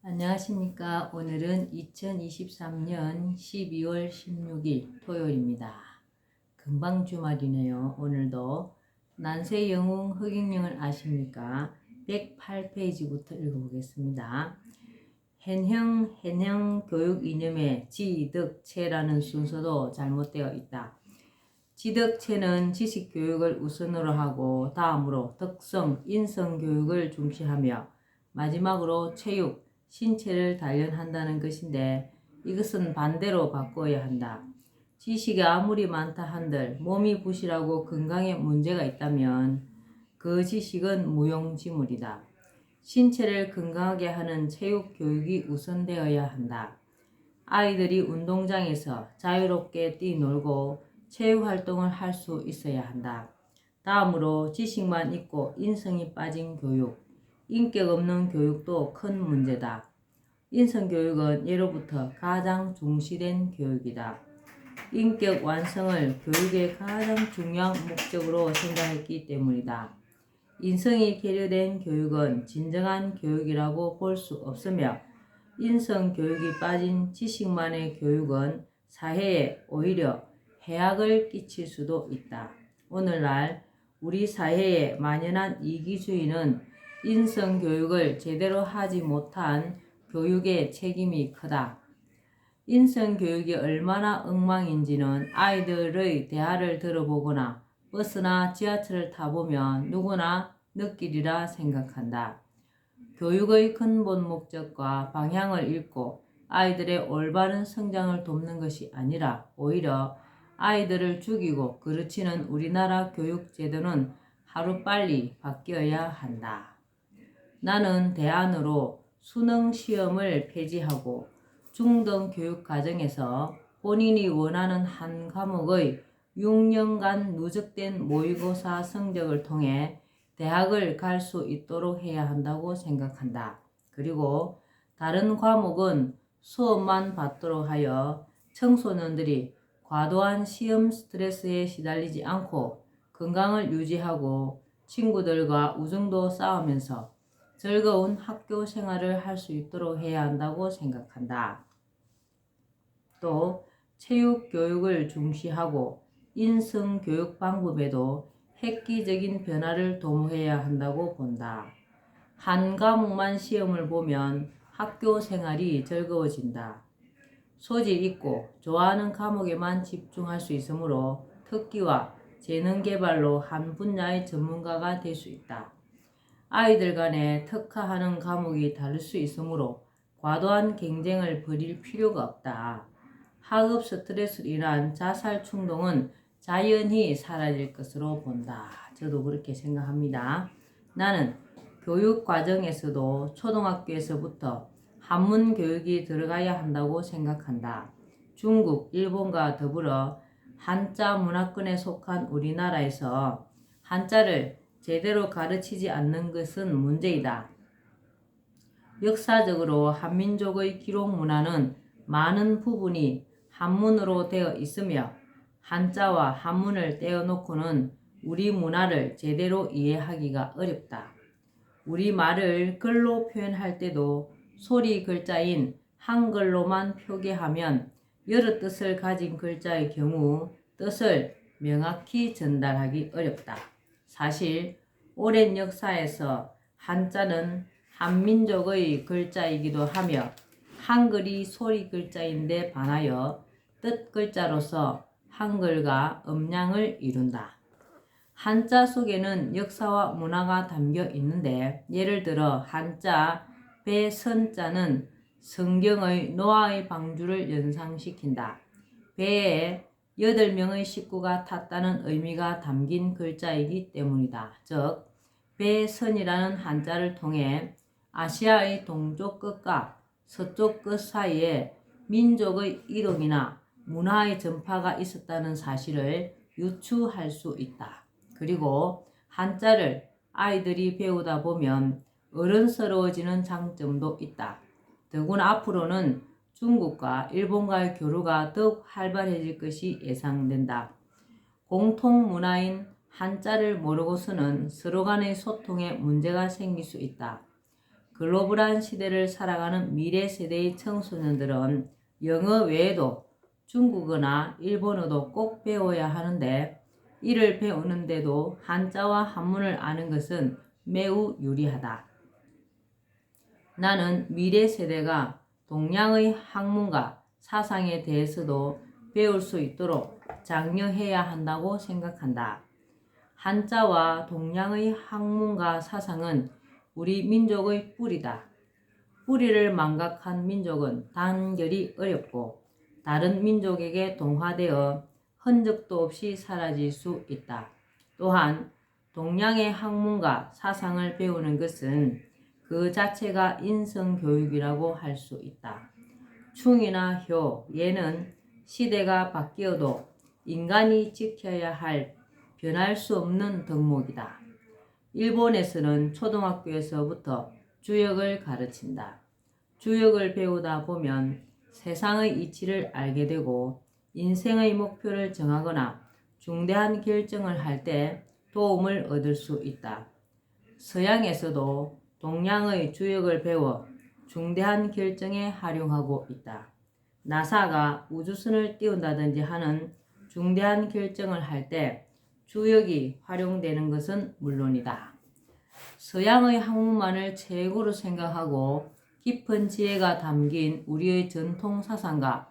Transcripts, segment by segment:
안녕하십니까. 오늘은 2023년 12월 16일 토요일입니다. 금방 주말이네요. 오늘도 난세 영웅 허경영을 아십니까? 108페이지부터 읽어보겠습니다. hen형 교육 이념의 지득체라는 순서도 잘못되어 있다. 지득체는 지식 교육을 우선으로 하고 다음으로 덕성, 인성 교육을 중시하며 마지막으로 체육, 신체를 단련한다는 것인데 이것은 반대로 바꿔야 한다. 지식이 아무리 많다 한들 몸이 부실하고 건강에 문제가 있다면 그 지식은 무용지물이다. 신체를 건강하게 하는 체육 교육이 우선되어야 한다. 아이들이 운동장에서 자유롭게 뛰놀고 체육활동을 할 수 있어야 한다. 다음으로 지식만 있고 인성이 빠진 교육, 인격 없는 교육도 큰 문제다. 인성교육은 예로부터 가장 중시된 교육이다. 인격 완성을 교육의 가장 중요한 목적으로 생각했기 때문이다. 인성이 계류된 교육은 진정한 교육이라고 볼 수 없으며 인성교육이 빠진 지식만의 교육은 사회에 오히려 해악을 끼칠 수도 있다. 오늘날 우리 사회에 만연한 이기주의는 인성교육을 제대로 하지 못한 교육의 책임이 크다. 인성교육이 얼마나 엉망인지는 아이들의 대화를 들어보거나 버스나 지하철을 타보면 누구나 느끼리라 생각한다. 교육의 근본 목적과 방향을 읽고 아이들의 올바른 성장을 돕는 것이 아니라 오히려 아이들을 죽이고 그르치는 우리나라 교육 제도는 하루빨리 바뀌어야 한다. 나는 대안으로 수능 시험을 폐지하고 중등 교육 과정에서 본인이 원하는 한 과목의 6년간 누적된 모의고사 성적을 통해 대학을 갈 수 있도록 해야 한다고 생각한다. 그리고 다른 과목은 수업만 받도록 하여 청소년들이 과도한 시험 스트레스에 시달리지 않고 건강을 유지하고 친구들과 우정도 쌓으면서 즐거운 학교 생활을 할 수 있도록 해야 한다고 생각한다. 또 체육 교육을 중시하고 인성 교육 방법에도 획기적인 변화를 도모해야 한다고 본다. 한 과목만 시험을 보면 학교 생활이 즐거워진다. 소질 있고 좋아하는 과목에만 집중할 수 있으므로 특기와 재능 개발로 한 분야의 전문가가 될 수 있다. 아이들 간에 특화하는 과목이 다를 수 있으므로 과도한 경쟁을 벌일 필요가 없다. 학업 스트레스로 인한 자살 충동은 자연히 사라질 것으로 본다. 저도 그렇게 생각합니다. 나는 교육 과정에서도 초등학교에서부터 한문 교육이 들어가야 한다고 생각한다. 중국, 일본과 더불어 한자 문화권에 속한 우리나라에서 한자를 제대로 가르치지 않는 것은 문제이다. 역사적으로 한민족의 기록 문화는 많은 부분이 한문으로 되어 있으며 한자와 한문을 떼어놓고는 우리 문화를 제대로 이해하기가 어렵다. 우리 말을 글로 표현할 때도 소리 글자인 한글로만 표기하면 여러 뜻을 가진 글자의 경우 뜻을 명확히 전달하기 어렵다. 사실 오랜 역사에서 한자는 한민족의 글자이기도 하며 한글이 소리 글자인데 반하여 뜻 글자로서 한글과 음양을 이룬다. 한자 속에는 역사와 문화가 담겨 있는데 예를 들어 한자 배선자는 성경의 노아의 방주를 연상시킨다. 배에 8명의 식구가 탔다는 의미가 담긴 글자이기 때문이다. 즉 배선이라는 한자를 통해 아시아의 동쪽 끝과 서쪽 끝 사이에 민족의 이동이나 문화의 전파가 있었다는 사실을 유추할 수 있다. 그리고 한자를 아이들이 배우다 보면 어른스러워지는 장점도 있다. 더구나 앞으로는 중국과 일본과의 교류가 더욱 활발해질 것이 예상된다. 공통 문화인 한자를 모르고서는 서로 간의 소통에 문제가 생길 수 있다. 글로벌한 시대를 살아가는 미래 세대의 청소년들은 영어 외에도 중국어나 일본어도 꼭 배워야 하는데 이를 배우는데도 한자와 한문을 아는 것은 매우 유리하다. 나는 미래 세대가 동양의 학문과 사상에 대해서도 배울 수 있도록 장려해야 한다고 생각한다. 한자와 동양의 학문과 사상은 우리 민족의 뿌리다. 뿌리를 망각한 민족은 단결이 어렵고 다른 민족에게 동화되어 흔적도 없이 사라질 수 있다. 또한 동양의 학문과 사상을 배우는 것은 그 자체가 인성교육이라고 할 수 있다. 충이나 효, 예는 시대가 바뀌어도 인간이 지켜야 할 변할 수 없는 덕목이다. 일본에서는 초등학교에서부터 주역을 가르친다. 주역을 배우다 보면 세상의 이치를 알게 되고 인생의 목표를 정하거나 중대한 결정을 할 때 도움을 얻을 수 있다. 서양에서도 동양의 주역을 배워 중대한 결정에 활용하고 있다. 나사가 우주선을 띄운다든지 하는 중대한 결정을 할 때 주역이 활용되는 것은 물론이다. 서양의 학문만을 최고로 생각하고 깊은 지혜가 담긴 우리의 전통 사상과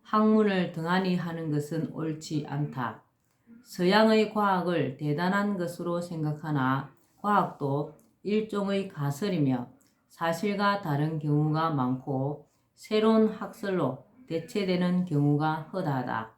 학문을 등한히 하는 것은 옳지 않다. 서양의 과학을 대단한 것으로 생각하나 과학도 일종의 가설이며 사실과 다른 경우가 많고 새로운 학설로 대체되는 경우가 허다하다.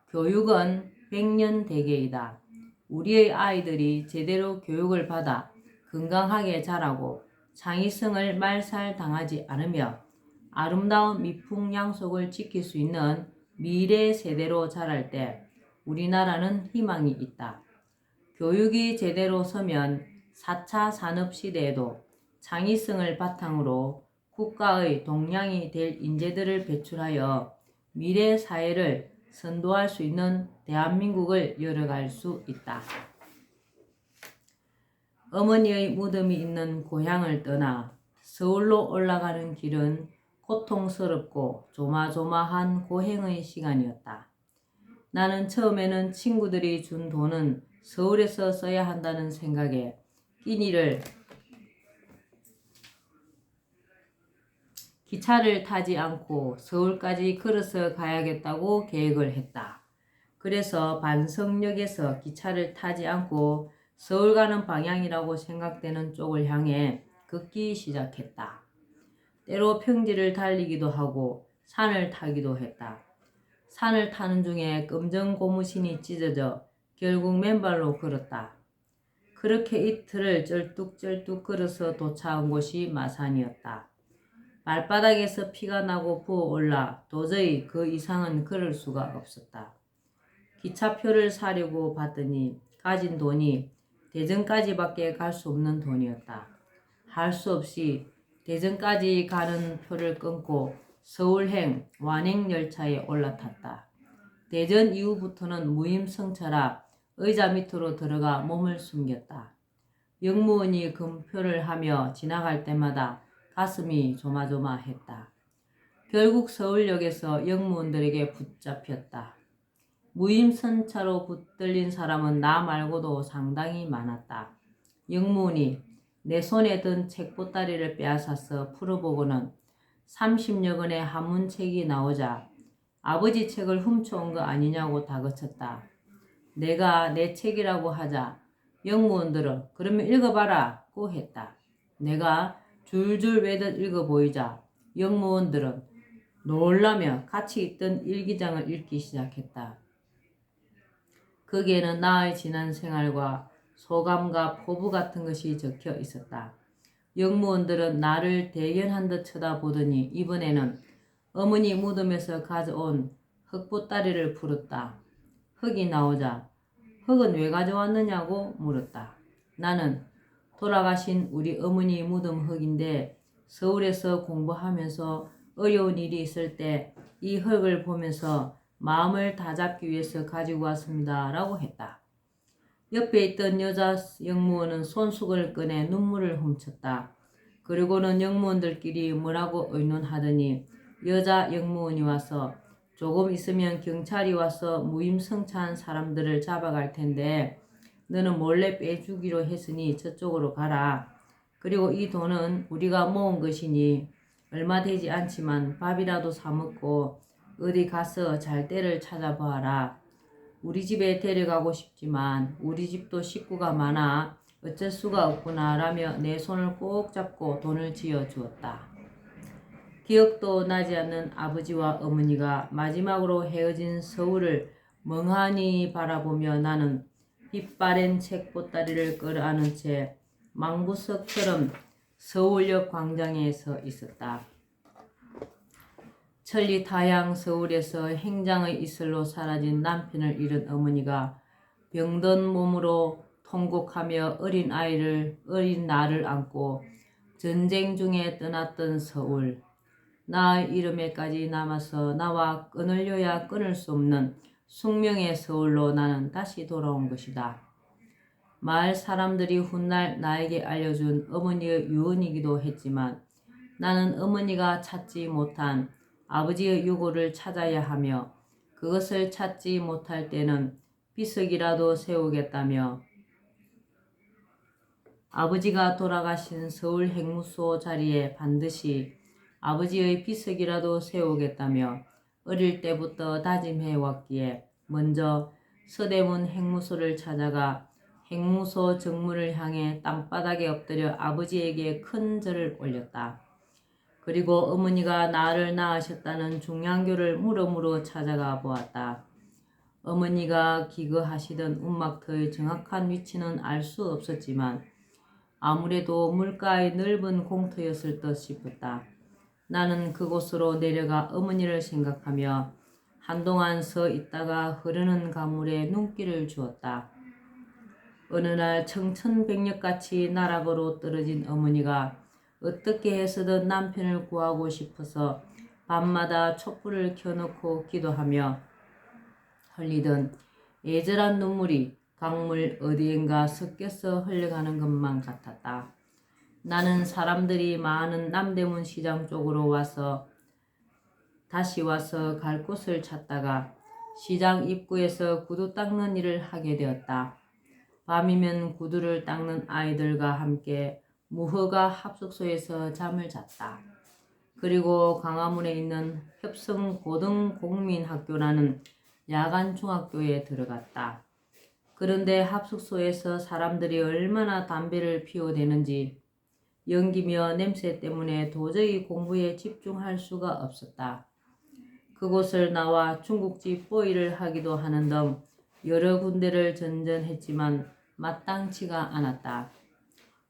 교육은 백년대계이다. 우리의 아이들이 제대로 교육을 받아 건강하게 자라고 창의성을 말살당하지 않으며 아름다운 미풍양속을 지킬 수 있는 미래 세대로 자랄 때 우리나라는 희망이 있다. 교육이 제대로 서면 4차 산업시대에도 창의성을 바탕으로 국가의 동량이 될 인재들을 배출하여 미래 사회를 선도할 수 있는 대한민국을 열어갈 수 있다. 어머니의 무덤이 있는 고향을 떠나 서울로 올라가는 길은 고통스럽고 조마조마한 고행의 시간이었다. 나는 처음에는 친구들이 준 돈은 서울에서 써야 한다는 생각에 끼니를 기차를 타지 않고 서울까지 걸어서 가야겠다고 계획을 했다. 그래서 반석역에서 기차를 타지 않고 서울 가는 방향이라고 생각되는 쪽을 향해 걷기 시작했다. 때로 평지를 달리기도 하고 산을 타기도 했다. 산을 타는 중에 검정 고무신이 찢어져 결국 맨발로 걸었다. 그렇게 이틀을 쩔뚝쩔뚝 걸어서 도착한 곳이 마산이었다. 발바닥에서 피가 나고 부어올라 도저히 그 이상은 걸을 수가 없었다. 기차표를 사려고 봤더니 가진 돈이 대전까지밖에 갈 수 없는 돈이었다. 할 수 없이 대전까지 가는 표를 끊고 서울행 완행열차에 올라탔다. 대전 이후부터는 무임승차라 의자 밑으로 들어가 몸을 숨겼다. 영무원이 검표를 하며 지나갈 때마다 가슴이 조마조마했다. 결국 서울역에서 영무원들에게 붙잡혔다. 무임승차로 붙들린 사람은 나 말고도 상당히 많았다. 영무원이 내 손에 든 책보따리를 빼앗아서 풀어보고는 30여 권의 한문책이 나오자 아버지 책을 훔쳐온 거 아니냐고 다그쳤다. 내가 내 책이라고 하자 영무원들은 그러면 읽어봐라 고 했다. 내가 줄줄 외듯 읽어보이자 영무원들은 놀라며 같이 있던 일기장을 읽기 시작했다. 거기에는 나의 지난 생활과 소감과 포부 같은 것이 적혀 있었다. 영무원들은 나를 대견한 듯 쳐다보더니 이번에는 어머니 무덤에서 가져온 흙보따리를 풀었다. 흙이 나오자 흙은 왜 가져왔느냐고 물었다. 나는 돌아가신 우리 어머니 무덤 흙인데 서울에서 공부하면서 어려운 일이 있을 때 이 흙을 보면서 마음을 다잡기 위해서 가지고 왔습니다. 라고 했다. 옆에 있던 여자 영무원은 손수건을 꺼내 눈물을 훔쳤다. 그리고는 영무원들끼리 뭐라고 의논하더니 여자 영무원이 와서 조금 있으면 경찰이 와서 무임승차한 사람들을 잡아갈 텐데 너는 몰래 빼주기로 했으니 저쪽으로 가라. 그리고 이 돈은 우리가 모은 것이니 얼마 되지 않지만 밥이라도 사 먹고 어디 가서 잘 때를 찾아보아라. 우리 집에 데려가고 싶지만 우리 집도 식구가 많아 어쩔 수가 없구나 라며 내 손을 꼭 잡고 돈을 쥐어 주었다. 기억도 나지 않는 아버지와 어머니가 마지막으로 헤어진 서울을 멍하니 바라보며 나는 빛바랜 책보따리를 끌어안은 채 망부석처럼 서울역 광장에 서 있었다. 천리타양 서울에서 행장의 이슬로 사라진 남편을 잃은 어머니가 병든 몸으로 통곡하며 어린 나를 안고 전쟁 중에 떠났던 서울. 나의 이름에까지 남아서 나와 끊으려야 끊을 수 없는 숙명의 서울로 나는 다시 돌아온 것이다. 마을 사람들이 훗날 나에게 알려준 어머니의 유언이기도 했지만 나는 어머니가 찾지 못한 아버지의 유고를 찾아야 하며 그것을 찾지 못할 때는 비석이라도 세우겠다며 아버지가 돌아가신 서울 행무소 자리에 반드시 아버지의 비석이라도 세우겠다며 어릴 때부터 다짐해 왔기에 먼저 서대문 행무소를 찾아가 행무소 정문을 향해 땅바닥에 엎드려 아버지에게 큰 절을 올렸다. 그리고 어머니가 나를 낳으셨다는 중량교를 물음으로 찾아가 보았다. 어머니가 기거하시던 움막터의 정확한 위치는 알 수 없었지만 아무래도 물가의 넓은 공터였을 듯 싶었다. 나는 그곳으로 내려가 어머니를 생각하며 한동안 서 있다가 흐르는 강물에 눈길을 주었다. 어느 날 청천백력같이 나락으로 떨어진 어머니가 어떻게 해서든 남편을 구하고 싶어서 밤마다 촛불을 켜놓고 기도하며 흘리던 애절한 눈물이 강물 어디엔가 섞여서 흘러가는 것만 같았다. 나는 사람들이 많은 남대문 시장 쪽으로 다시 와서 갈 곳을 찾다가 시장 입구에서 구두 닦는 일을 하게 되었다. 밤이면 구두를 닦는 아이들과 함께 무허가 합숙소에서 잠을 잤다. 그리고 광화문에 있는 협성고등공민학교라는 야간 중학교에 들어갔다. 그런데 합숙소에서 사람들이 얼마나 담배를 피워대는지 연기며 냄새 때문에 도저히 공부에 집중할 수가 없었다. 그곳을 나와 중국집 뽀이를 하기도 하는 등 여러 군데를 전전했지만 마땅치가 않았다.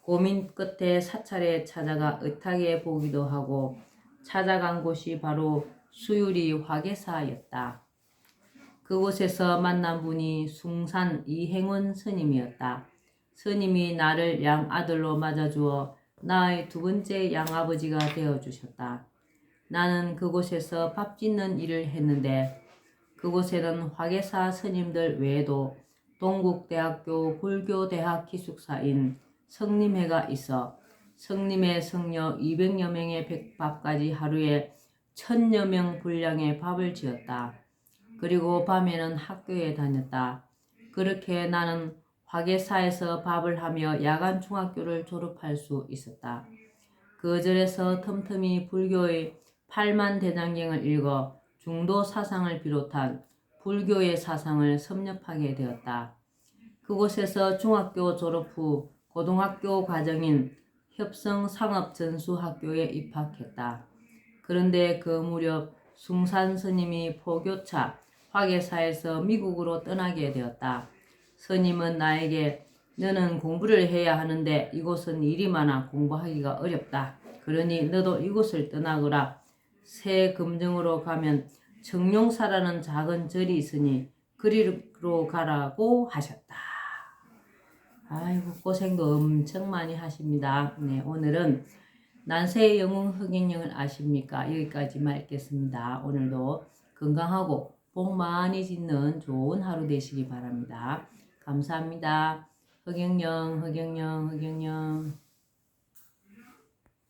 고민 끝에 사찰에 찾아가 의탁해 보기도 하고 찾아간 곳이 바로 수유리 화계사였다. 그곳에서 만난 분이 숭산 이행원 스님이었다. 스님이 나를 양아들로 맞아주어 나의 두 번째 양아버지가 되어주셨다. 나는 그곳에서 밥 짓는 일을 했는데 그곳에는 화계사 스님들 외에도 동국대학교 불교대학 기숙사인 성림회가 있어 성림회 성녀 200여 명의 백밥까지 하루에 1000여 명 분량의 밥을 지었다. 그리고 밤에는 학교에 다녔다. 그렇게 나는 화계사에서 밥을 하며 야간 중학교를 졸업할 수 있었다. 그 절에서 틈틈이 불교의 8만대장경을 읽어 중도 사상을 비롯한 불교의 사상을 섭렵하게 되었다. 그곳에서 중학교 졸업 후 고등학교 과정인 협성상업전수학교에 입학했다. 그런데 그 무렵 숭산 스님이 포교차 화계사에서 미국으로 떠나게 되었다. 스님은 나에게 너는 공부를 해야 하는데 이곳은 일이 많아 공부하기가 어렵다. 그러니 너도 이곳을 떠나거라. 새 금정으로 가면 정룡사라는 작은 절이 있으니 그리로 가라고 하셨다. 아이고 고생도 엄청 많이 하십니다. 네, 오늘은 난세의 영웅 허경영을 아십니까? 여기까지만 읽겠습니다. 오늘도 건강하고 복 많이 짓는 좋은 하루 되시기 바랍니다. 감사합니다. 허경영.